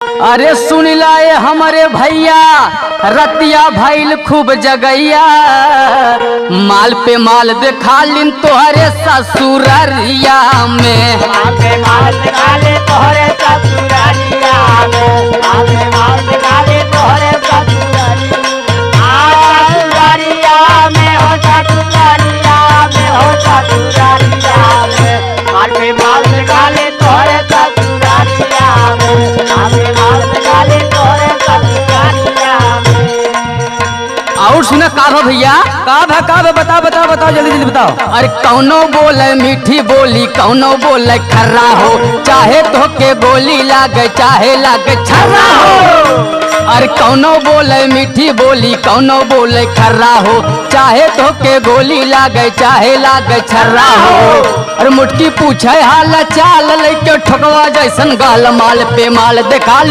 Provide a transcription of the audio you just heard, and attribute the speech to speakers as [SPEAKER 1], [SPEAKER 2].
[SPEAKER 1] अरे सुन लाए हमारे भैया रतिया भइल खूब जगैया, माल पे माल देखा लिन तोहरे ससुररिया में।
[SPEAKER 2] माल पे माल दिखा ले तोहरे ससुररिया में, माल पे माल दिखा ले तोहरे ससुररिया में, हो ससुररिया में, हो ससुररिया में। माल पे माल दिखा ले तोहरे ससुररिया में, माल पे माल दिखा ले तोहरे ससुररिया में।
[SPEAKER 1] और सुना का भा भैया,
[SPEAKER 3] का बताओ बताओ बताओ जल्दी जल्दी बताओ।
[SPEAKER 1] अरे कौनो बोले मीठी बोली, कौनो बोले खर्रा हो, चाहे तो के बोली लागे चाहे लागे छर्रा हो। अरे कौनो बोले मीठी बोली, कौनो बोले खर्रा हो, चाहे तो के गोली लागे चाहे लागे छर्रा हो। अरे मुटकी पूछे हाल चाल लेके ठोकवा जैसन गाल, माल पे माल देखा